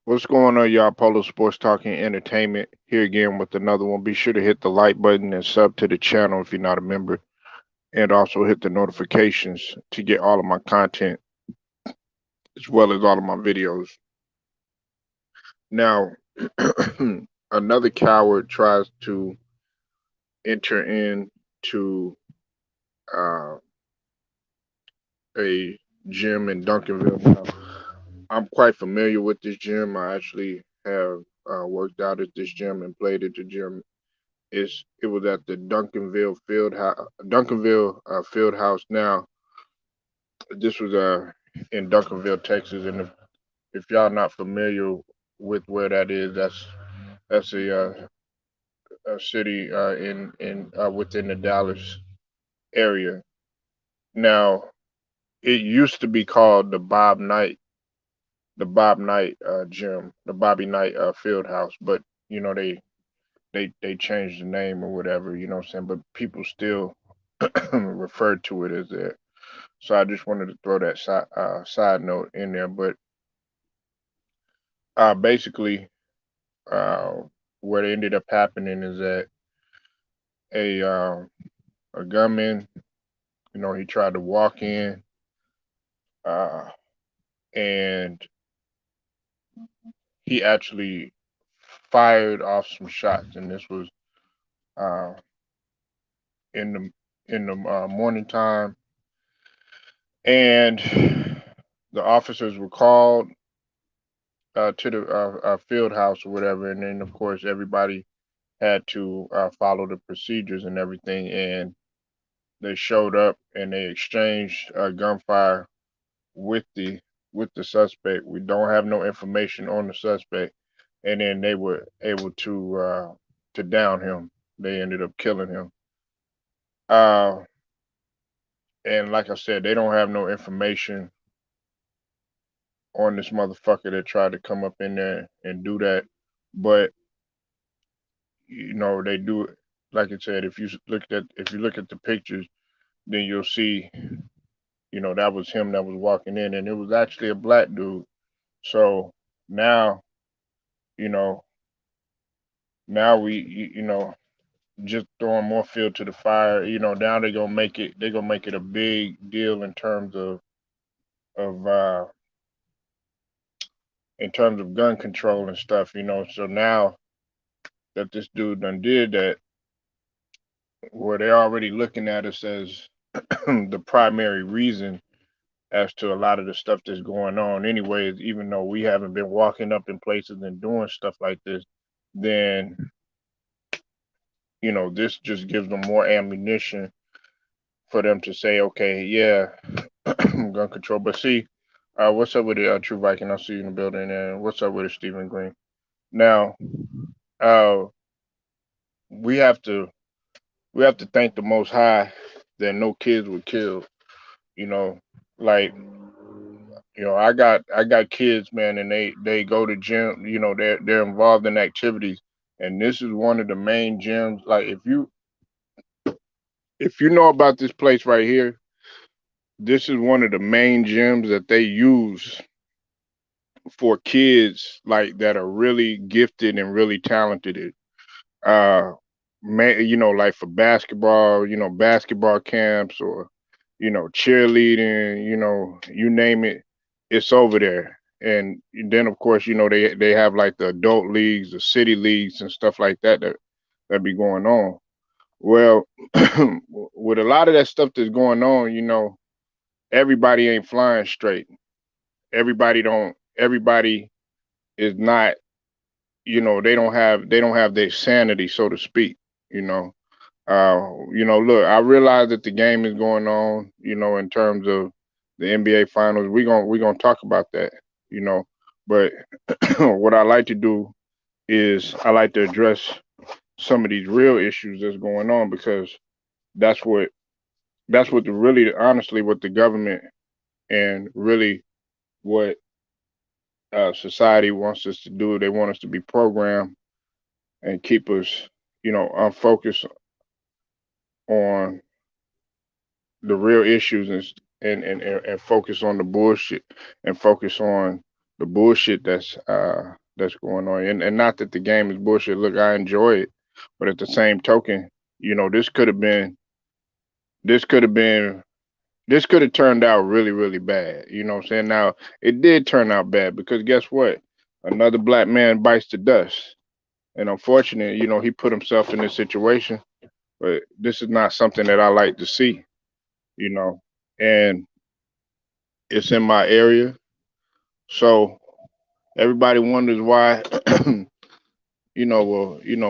What's going on, y'all? Polo Sports Talking Entertainment here again with another one. Be sure to hit the like button and sub to the channel if you're not a member, and also hit the notifications to get all of my content as well as all of my videos. Now, another coward tries to enter into uh, a gym in Duncanville. Now, I'm quite familiar with this gym. I actually have worked out at this gym and played at the gym. It was at the Duncanville Field House. Now this was in Duncanville, Texas, and if y'all not familiar with where that is, that's a city in within the Dallas area. Now it used to be called the Bob Knight gym, the Bobby Knight Field House, but you know they changed the name or whatever, you know what I'm saying? But people still refer to it as that. So I just wanted to throw that side note in there. But basically, uh, what ended up happening is that a uh, a gunman, you know, he tried to walk in uh, and he actually fired off some shots, and this was uh, in the morning time, and the officers were called to the field house or whatever, and then of course everybody had to follow the procedures and everything. And they showed up and they exchanged gunfire with the suspect. We don't have no information on the suspect, and then they were able to down him. They ended up killing him. Uh, and like I said, they don't have no information on this motherfucker that tried to come up in there and do that. But you know they do it. Like I said, if you look at the pictures, then you'll see, you know, that was him that was walking in, and it was actually a black dude. So now, you know, now you know, just throwing more fuel to the fire. You know, now they're gonna make it a big deal of uh in terms of gun control and stuff. You know, so now that this dude done did that, where they're already looking at us as the primary reason as to a lot of the stuff that's going on anyways, even though we haven't been walking up in places and doing stuff like this, then you know this just gives them more ammunition for them to say, okay, yeah, gun control. But see, what's up with it, True Viking? I see you in the building. And what's up with it, Stephen Green? Now, uh, we have to we have to thank the Most High that no kids were killed. You know, like, you know, I got kids, man, and they go to gym. You know, they're involved in activities, and this is one of the main gyms. Like, if you know about this place right here, this is one of the main gyms that they use for kids like that are really gifted and really talented. Uh, you know, like for basketball, you know, basketball camps or you know, cheerleading, you know, you name it, it's over there. And then of course, you know, they have like the adult leagues, the city leagues and stuff like that be going on. Well, with a lot of that stuff that's going on, you know, everybody ain't flying straight. Everybody is not, you know, they don't have their sanity, so to speak, you know. You know, look, I realize that the game is going on, you know, in terms of the NBA finals. We're gonna talk about that, you know. But what I like to do is I like to address some of these real issues that's going on because that's what that's what the really honestly what the government and really what society wants us to do. They want us to be programmed and keep us, you know, unfocused on the real issues and focus on the bullshit and focus on the bullshit that's going on. And not that the game is bullshit. Look, I enjoy it, but at the same token, this could have been this could have turned out really, really bad. You know what I'm saying? Now, it did turn out bad because guess what? Another black man bites the dust. And unfortunately, he put himself in this situation, but this is not something that I like to see, you know. And it's in my area. So everybody wonders why,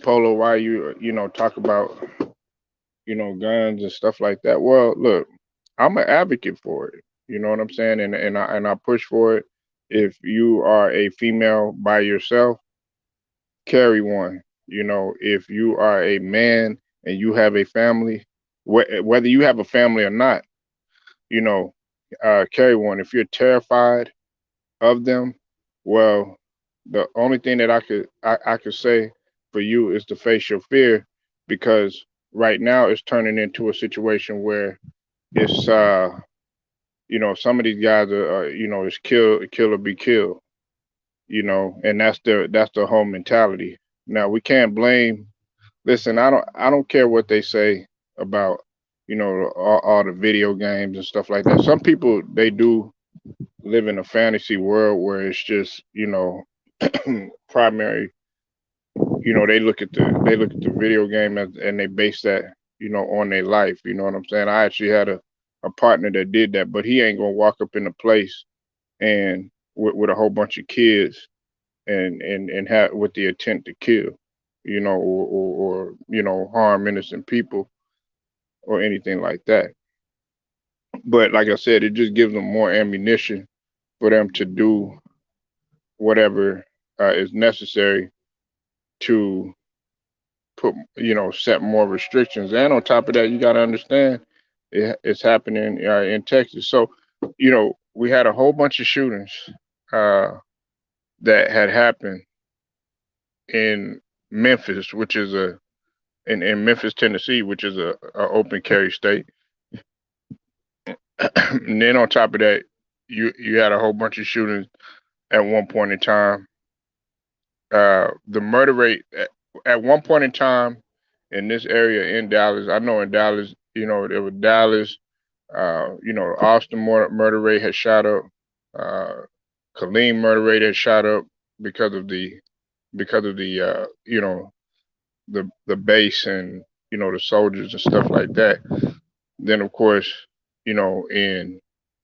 Polo, why talk about, guns and stuff like that. Well, look, I'm an advocate for it. You know what I'm saying? And I push for it. If you are a female by yourself, carry one. If you are a man and you have a family, whether you have a family or not, you know, carry one. If you're terrified of them, well, the only thing that I could say for you is to face your fear, because right now it's turning into a situation where it's some of these guys are it's kill or be killed, and that's the whole mentality. Now we can't blame. Listen, I don't care what they say about all the video games and stuff like that. Some people, they do live in a fantasy world where it's just primary. They look at the video game and they base that on their life. You know what I'm saying? I actually had a partner that did that, but he ain't gonna walk up in a place and with a whole bunch of kids and have with the intent to kill, or harm innocent people or anything like that. But like I said, it just gives them more ammunition for them to do whatever is necessary to set more restrictions. And on top of that, you got to understand it's happening in Texas. So we had a whole bunch of shootings uh, that had happened in Memphis, which is in Memphis, Tennessee, which is a open carry state. And then on top of that, you had a whole bunch of shootings at one point in time. The murder rate at one point in time in this area in Dallas, I know in Dallas, there was Dallas, Austin murder rate had shot up, uh, Killeen murder rate had shot up because of the the base and the soldiers and stuff like that. Then of course, in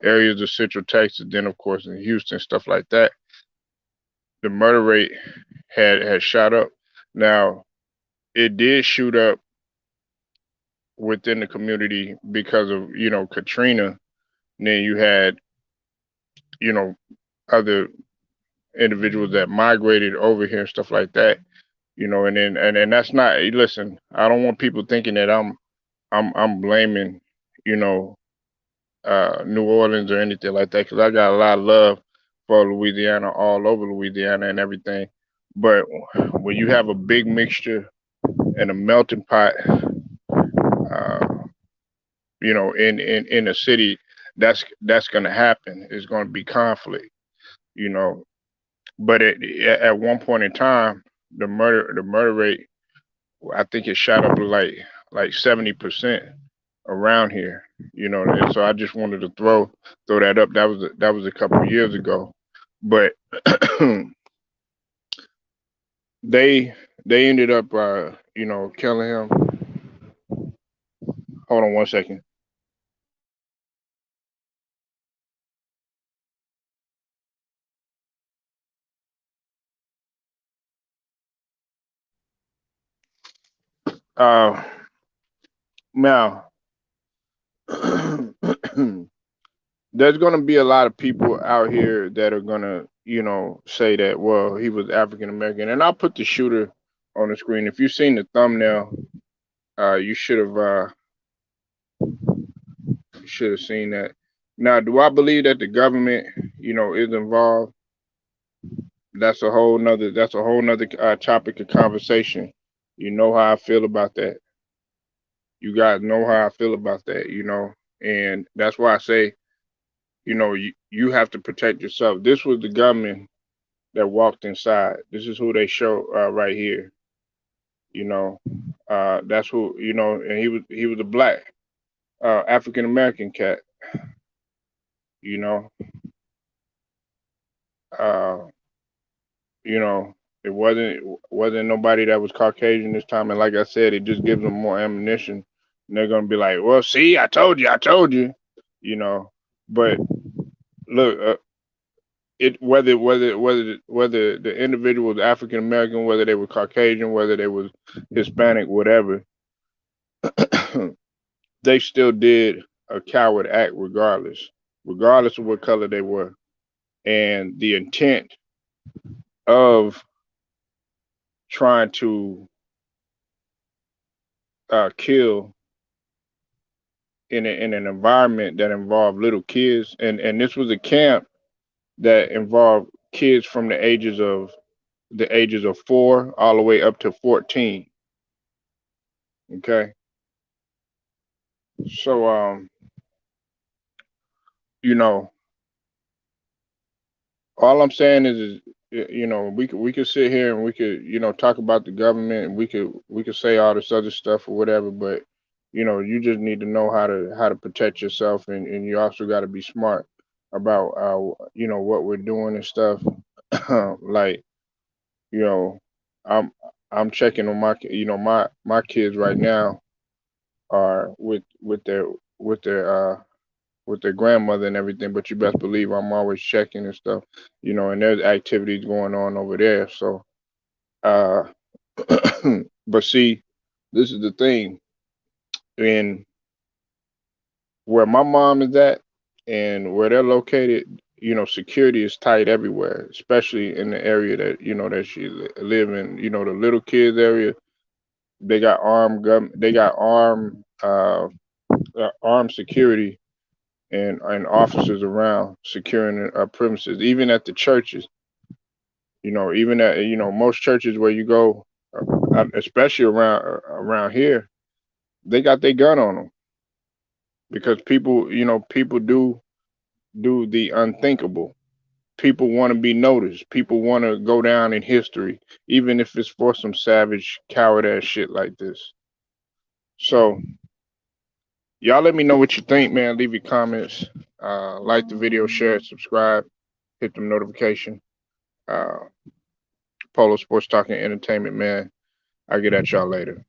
areas of Central Texas, then of course in Houston, stuff like that, the murder rate had shot up. Now it did shoot up within the community because of Katrina. And then you had you know other individuals that migrated over here and stuff like that. And that's not. Listen, I don't want people thinking that I'm blaming you know New Orleans or anything like that, because I got a lot of love for Louisiana, all over Louisiana and everything. But when you have a big mixture and a melting pot, uh, in a city, that's going to happen. It's going to be conflict, you know. But at one point in time, the murder rate, I think it shot up to like 70% around here, And so I just wanted to throw that up. That was a couple of years ago, but they they ended up killing him. Hold on one second. Uh, Now there's gonna be a lot of people out here that are gonna say that, well, he was African American, and I'll put the shooter on the screen. If you've seen the thumbnail, you should have seen that. Now, do I believe that the government, is involved? That's a whole nother topic of conversation. You know how I feel about that. You guys know how I feel about that, and that's why I say, you have to protect yourself. This was the gunman that walked inside. This is who they show right here. You know, that's who, and he was a black African American cat. You know, uh, you know, it wasn't nobody that was Caucasian this time. And like I said, it just gives them more ammunition. And they're gonna be like, "Well, see, I told you," you know. But look, it whether the individual was African American, whether they were Caucasian, whether they was Hispanic, whatever, they still did a coward act regardless of what color they were. And the intent of trying to kill in an environment that involved little kids, and this was a camp that involved kids from the ages of 4 all the way up to 14. Okay, so you know, all I'm saying we could sit here and we could talk about the government, and we could say all this other stuff or whatever, but you just need to know how to protect yourself, and you also got to be smart about what we're doing and stuff. Like, you know I'm I'm checking on my kids right now are with their grandmother and everything, but you best believe I'm always checking and stuff, and there's activities going on over there. So, uh, but see, this is the thing. In where my mom is at and where they're located, security is tight everywhere, especially in the area that she live in. The little kids area, they got armed security and officers around securing premises, even at the churches. Even at most churches where you go, especially around here, they got their gun on them because people do the unthinkable. People want to be noticed. People want to go down in history, even if it's for some savage, coward ass shit like this. So, y'all let me know what you think, man. Leave your comments. Like the video, share it, subscribe, hit the notification. Uh, Polo Sports Talking Entertainment, man. I'll get at y'all later.